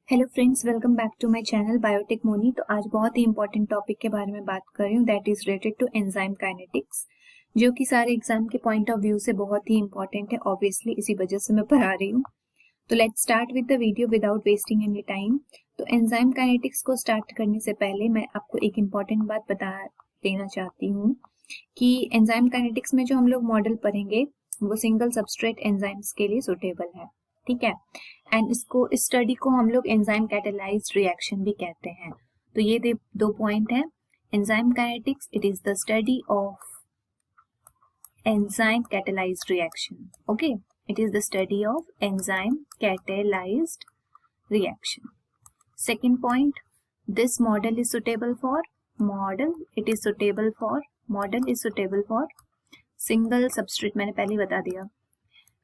Hello friends, welcome back to my channel biotech Moni. तो आज बहुत ही इंपॉर्टेंट टॉपिक के बारे में बात कर रही हूँ, that is related to enzyme kinetics, जो कि सारे एग्जाम के पॉइंट ऑफ व्यू से बहुत ही इंपॉर्टेंट है। ऑब्वियसली इसी वजह से मैं पढ़ा रही हूँ। तो let's start with the video without wasting any time. तो एंजाइम काइनेटिक्स को स्टार्ट करने से पहले मैं आपको एक इम्पॉर्टेंट बात बता देना चाहती हूँ कि एंजाइम काइनेटिक्स में जो हम लोग मॉडल पढ़ेंगे वो सिंगल सबस्ट्रेट एंजाइम्स के लिए सुटेबल है, ठीक है। एंड इसको इस स्टडी को हम लोग एंजाइम कैटालाइज्ड रिएक्शन भी कहते हैं। तो ये दो पॉइंट है। Enzyme kinetics, it is the study of enzyme catalysed reaction. Okay, it is the study of enzyme catalysed reaction. Second point, this model is suitable for single substrate, मैंने पहले ही बता दिया।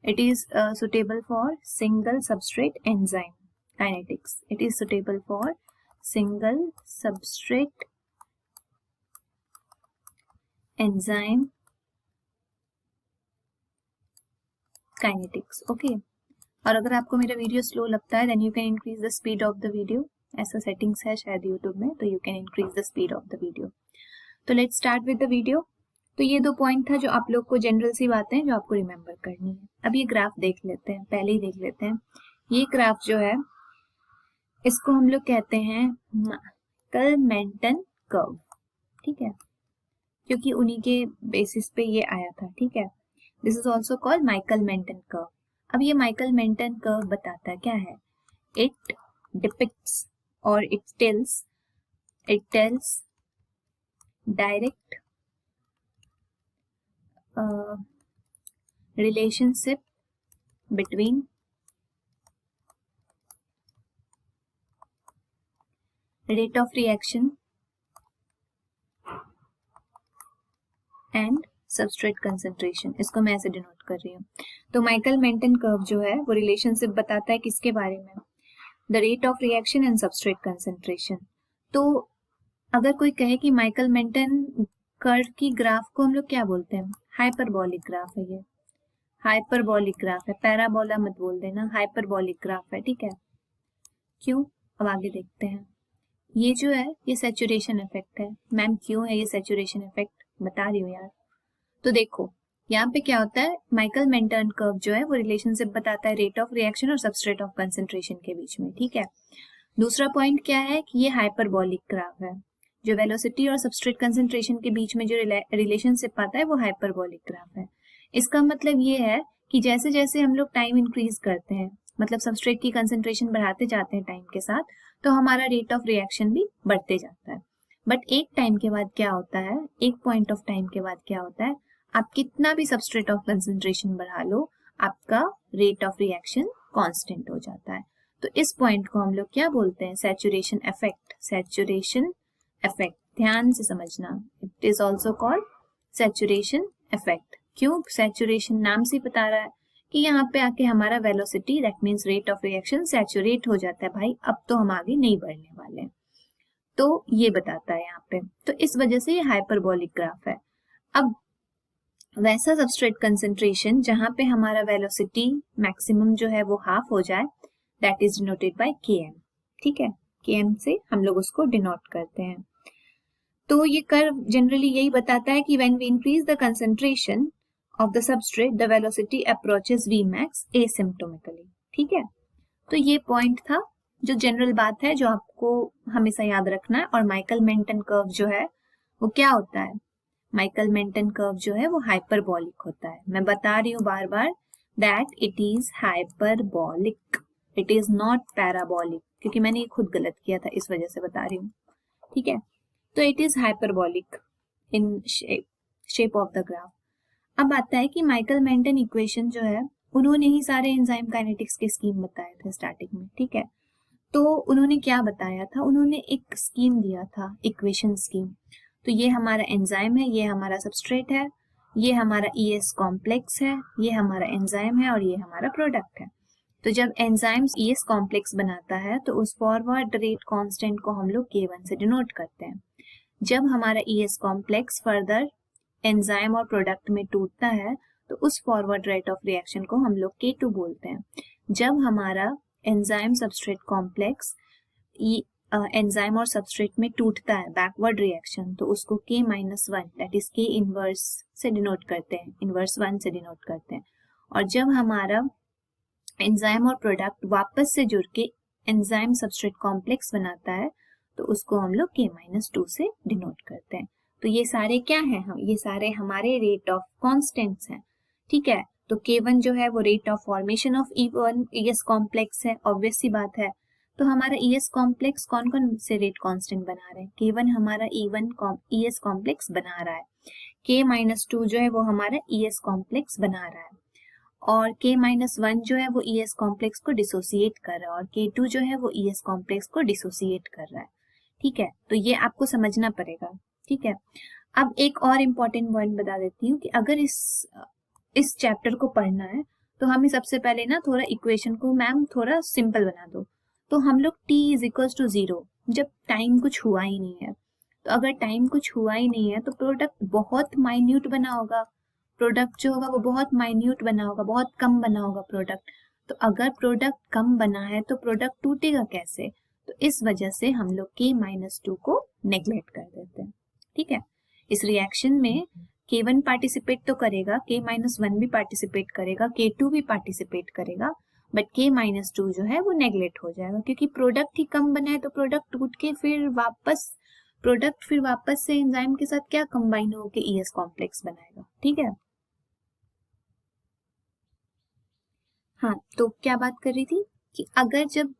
It is suitable for single substrate enzyme kinetics. It is suitable for single substrate enzyme kinetics. Okay. और अगर आपको मेरा video slow लगता है, then you can increase the speed of the video. ऐसा सेटिंग्स है शायद YouTube में, तो you can increase the speed of the video. तो let's start with the video. तो ये दो पॉइंट था जो आप लोग को जनरल सी बातें हैं जो आपको रिमेम्बर करनी है। अब ये ग्राफ देख लेते हैं, पहले ही देख लेते हैं। ये ग्राफ जो है इसको हम लोग कहते हैं माइकल-मेंटन कर्व, ठीक है, क्योंकि उन्हीं के बेसिस पे ये आया था, ठीक है। This is also called Michael-Menten curve. अब ये माइकल-मेंटन कर्व बताता क्या है? इट डिपिक्ट्स और it tells direct relationship between rate of reaction and substrate concentration। इसको मैं ऐसे डिनोट कर रही हूँ। तो माइकल-मेंटन कर्व जो है वो रिलेशनशिप बताता है किसके बारे में? The rate of reaction and substrate concentration. तो अगर कोई कहे कि माइकल-मेंटन कर्व की ग्राफ को हम लोग क्या बोलते हैं? हाइपरबॉलिक ग्राफ है। ये हाइपरबॉलिक ग्राफ है, पैराबोला मत बोल देना, हाइपरबॉलिक ग्राफ है, ठीक है। क्यों? अब आगे देखते हैं। ये जो है ये सैचुरेशन इफेक्ट है। मैम क्यों है ये सैचुरेशन इफेक्ट? बता रही हूँ यार। तो देखो यहाँ पे क्या होता है, माइकल-मेंटन कर्व जो है वो रिलेशनशिप बताता है रेट ऑफ रिएक्शन और सबस्ट्रेट ऑफ कंसेंट्रेशन के बीच में, ठीक है। दूसरा पॉइंट क्या है कि ये हाइपरबॉलिक ग्राफ है। जो वेलोसिटी और सबस्ट्रेट कंसेंट्रेशन के बीच में जो रिलेशनशिप आता है वो हाइपरबॉलिक ग्राफ है। इसका मतलब ये है कि जैसे जैसे हम लोग टाइम इंक्रीज करते हैं, मतलब सबस्ट्रेट की कंसेंट्रेशन बढ़ाते जाते हैं टाइम के साथ, तो हमारा रेट ऑफ रिएक्शन भी बढ़ते जाता है। बट एक टाइम के बाद क्या होता है, एक पॉइंट ऑफ टाइम के बाद क्या होता है, आप कितना भी सबस्ट्रेट ऑफ कंसेंट्रेशन बढ़ा लो, आपका रेट ऑफ रिएक्शन कांस्टेंट हो जाता है। तो इस पॉइंट को हम लोग क्या बोलते हैं? Saturation effect. सैचुरेशन इफेक्ट, ध्यान से समझना। It is also called saturation effect. क्यों? सैचुरेशन नाम से बता रहा है कि यहाँ पे आके हमारा velocity, that means rate of reaction, saturate हो जाता है। भाई अब तो हम आगे नहीं बढ़ने वाले हैं, तो ये बताता है यहाँ पे। तो इस वजह से ये हाइपरबॉलिक ग्राफ है। अब वैसा सबस्ट्रेट कंसेंट्रेशन जहां पे हमारा वेलोसिटी मैक्सिमम जो है वो हाफ हो जाए, that is denoted by Km, ठीक है। Km से हम लोग उसको डिनोट करते हैं। तो ये कर्व जनरली यही बताता है कि when we increase the concentration of the substrate, the velocity approaches Vmax asymptotically, ठीक है। तो ये पॉइंट था, जो जनरल बात है जो आपको हमेशा याद रखना है। और माइकल-मेंटन कर्व जो है वो क्या होता है? माइकल-मेंटन कर्व जो है वो हाइपरबॉलिक होता है। मैं बता रही हूँ बार बार that it is hyperbolic, it is not parabolic, क्योंकि मैंने ये खुद गलत किया था, इस वजह से बता रही हूँ, ठीक है। तो it is hyperbolic in shape of the graph. अब आता है कि माइकल-मेंटन इक्वेशन जो है, उन्होंने ही सारे एंजाइम काइनेटिक्स के स्कीम बताए थे स्टार्टिंग में, ठीक है। तो उन्होंने क्या बताया था? उन्होंने एक स्कीम दिया था, इक्वेशन स्कीम। तो ये हमारा एंजाइम है, ये हमारा सबस्ट्रेट है, ये हमारा ES कॉम्प्लेक्स है, ये हमारा एंजाइम है और ये हमारा प्रोडक्ट है। तो जब एंजाइम ES कॉम्प्लेक्स बनाता है तो उस फॉरवर्ड रेट कांस्टेंट को हम लोग K1 से डिनोट करते हैं। जब हमारा ES कॉम्प्लेक्स फर्दर एंजाइम और प्रोडक्ट में टूटता है तो उस फॉरवर्ड रेट ऑफ रिएक्शन को हम लोग K2 बोलते हैं। जब हमारा एंजाइम सबस्ट्रेट कॉम्प्लेक्स एंजाइम और सबस्ट्रेट में टूटता है बैकवर्ड रिएक्शन, तो उसको K-1 that is K inverse से डिनोट करते हैं, इनवर्स 1 से डिनोट करते हैं। और जब हमारा एंजाइम और प्रोडक्ट वापस से जुड़ के एंजाइम सबस्ट्रेट कॉम्प्लेक्स बनाता है तो उसको हम लोग K-2 से डिनोट करते हैं। तो ये सारे क्या हैं, हम ये सारे हमारे रेट ऑफ कांस्टेंट्स हैं, ठीक है। तो K1 जो है वो rate of formation of E1 ES complex है, ऑब्वियस सी बात है। तो हमारा ES कॉम्प्लेक्स कौन कौन से रेट कांस्टेंट बना रहे हैं, K1 हमारा E1 ES कॉम्प्लेक्स बना रहा है, K-2 जो है वो हमारा ES कॉम्प्लेक्स बना रहा है, और K-1 जो है वो ES कॉम्प्लेक्स को डिसोसिएट कर रहा है, और K2 जो है वो ES कॉम्प्लेक्स को डिसोसिएट कर रहा है, ठीक है। तो ये आपको समझना पड़ेगा, ठीक है। अब एक और इम्पॉर्टेंट पॉइंट बता देती हूँ कि अगर इस चैप्टर को पढ़ना है तो हमें सबसे पहले ना थोड़ा इक्वेशन को मैम थोड़ा सिंपल बना दो। तो हम लोग t इज इक्वल्स टू 0 जब टाइम कुछ हुआ ही नहीं है, तो अगर टाइम कुछ हुआ ही नहीं है तो प्रोडक्ट बहुत माइन्यूट बना होगा, प्रोडक्ट जो होगा वो बहुत माइन्यूट बना होगा, बहुत कम बना होगा प्रोडक्ट। तो अगर प्रोडक्ट कम बना है तो प्रोडक्ट टूटेगा कैसे, तो इस वजह से हम लोग K-2 को नेग्लेक्ट कर देते हैं, ठीक है। इस रिएक्शन में K1 पार्टिसिपेट तो करेगा, K-1 भी पार्टिसिपेट करेगा, K2 भी पार्टिसिपेट करेगा, बट K-2 जो है वो नेग्लेक्ट हो जाएगा क्योंकि प्रोडक्ट ही कम बना है। तो प्रोडक्ट टूट के फिर वापस से एंजाइम के साथ क्या कंबाइन होकर ES कॉम्प्लेक्स बनाएगा, ठीक है। हाँ, तो क्या बात कर रही थी कि अगर जब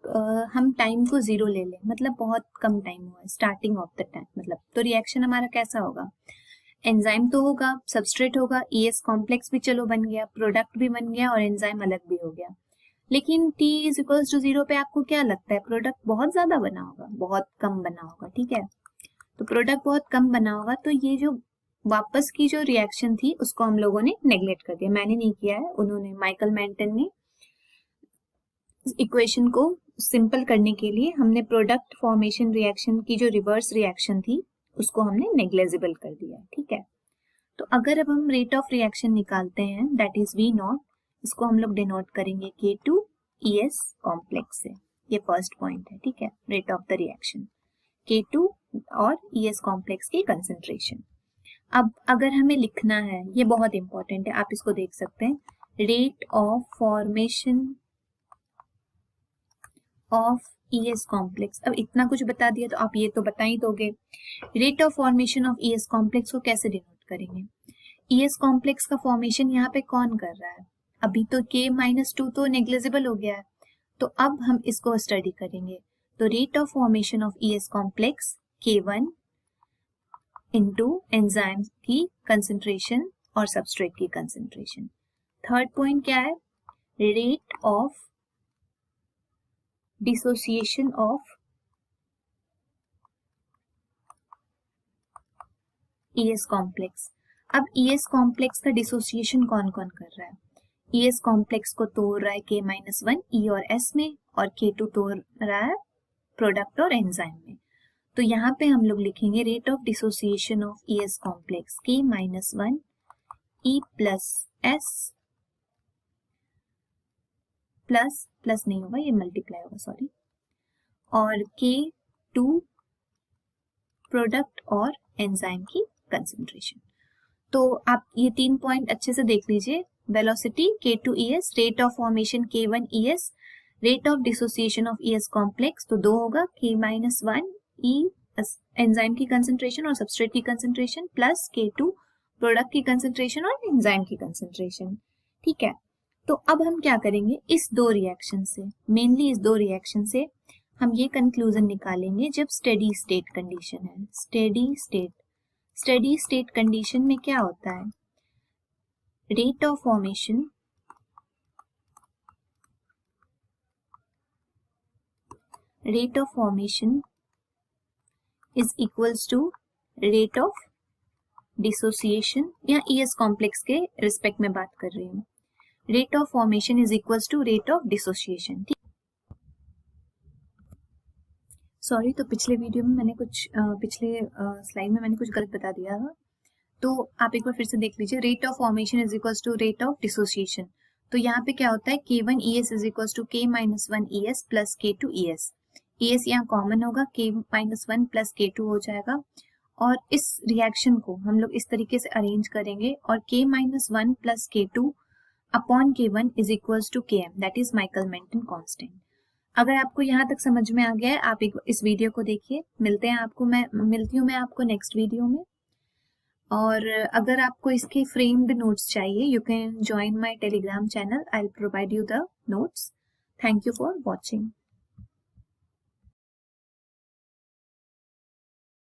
हम टाइम को 0 ले लें, मतलब बहुत कम टाइम हुआ है, स्टार्टिंग ऑफ द टाइम मतलब, तो रिएक्शन हमारा कैसा होगा, एंजाइम तो होगा, सबस्ट्रेट होगा, ES कॉम्प्लेक्स भी चलो बन गया, प्रोडक्ट भी बन गया और एंजाइम अलग भी हो गया। लेकिन t इज इक्वल्स टू 0 पे आपको क्या लगता है, प्रोडक्ट बहुत ज्यादा बना होगा, बहुत कम बना होगा, ठीक है। तो प्रोडक्ट बहुत कम बना होगा, तो ये जो वापस की जो रिएक्शन थी उसको हम लोगों ने नेग्लेक्ट कर दिया, मैंने नहीं किया है, उन्होंने, माइकल मेंटन ने। इक्वेशन को सिंपल करने के लिए हमने प्रोडक्ट फॉर्मेशन रिएक्शन की जो रिवर्स रिएक्शन थी उसको हमने नेग्लेजिबल कर दिया, ठीक है। तो अगर अब हम रेट ऑफ रिएक्शन निकालते हैं दैट इज V0, इसको हम लोग डिनोट करेंगे K2 ES कॉम्प्लेक्स से, ये फर्स्ट पॉइंट है, ठीक है, rate of the reaction K2 और ES कॉम्प्लेक्स की कंसंट्रेशन। अब अगर हमें लिखना है, ये बहुत इंपॉर्टेंट है, आप इसको देख सकते हैं, rate of formation of ES complex. अब इतना कुछ बता दिया तो आप ये तो बता ही दोगे, rate of formation of ES complex को कैसे डिनोट करेंगे। ES कॉम्प्लेक्स का फॉर्मेशन यहाँ पे कौन कर रहा है, अभी तो K-2 तो नेग्लिजिबल हो गया है, तो अब हम इसको स्टडी करेंगे। तो rate of formation of ES complex K1 into enzyme की कंसेंट्रेशन और सबस्ट्रेट की कंसेंट्रेशन। थर्ड पॉइंट क्या है, rate of dissociation of ES complex. अब ES कॉम्प्लेक्स का डिसोसिएशन कौन कौन कर रहा है, ES कॉम्प्लेक्स को तोड़ रहा है K-1 E और S में, और K2 तोड़ रहा है प्रोडक्ट और एंजाइम में। तो यहाँ पे हम लोग लिखेंगे rate of dissociation of ES complex K-1 E plus S plus नहीं होगा, ये मल्टीप्लाई होगा, सॉरी, और K2 प्रोडक्ट और एंजाइम की कंसेंट्रेशन। तो आप ये 3 पॉइंट अच्छे से देख लीजिए, velocity K2 ES, rate of formation K1 ES, rate of dissociation of ES complex, तो 2 होगा, K-1 E एंजाइम की कंसेंट्रेशन और सबस्ट्रेट की कंसेंट्रेशन, प्लस K2 प्रोडक्ट की कंसेंट्रेशन और एंजाइम की कंसेंट्रेशन, ठीक है। तो अब हम क्या करेंगे, इस दो रिएक्शन से, मेनली इस दो रिएक्शन से हम ये कंक्लूजन निकालेंगे जब स्टेडी स्टेट कंडीशन है। स्टेडी स्टेट कंडीशन में क्या होता है, rate of formation is equals to rate of dissociation, या ES कॉम्प्लेक्स के रिस्पेक्ट में बात कर रही हूँ, rate of formation is equals to rate of dissociation, ठीक। सॉरी, तो पिछले वीडियो में मैंने कुछ पिछले स्लाइड में मैंने कुछ गलत बता दिया था, तो आप एक बार फिर से देख लीजिए, rate of formation is equals to rate of dissociation. तो यहाँ पे क्या होता है K1 ES is equal to K-1 ES plus K2 ES। ES यहाँ कॉमन होगा, K-1 प्लस K2 हो जाएगा। और इस रिएक्शन को हम लोग इस तरीके से अरेंज करेंगे और K-1 plus K2 upon K1 is equal to Km, that is Michaelis Menten constant. अगर आपको यहाँ तक समझ में आ गया है, आप एक इस वीडियो को देखिए। मिलती हूँ मैं आपको नेक्स्ट वीडियो में। और अगर आपको इसके फ्रेम्ड नोट्स चाहिए, you can join my Telegram channel, I will provide you the notes. Thank you for watching.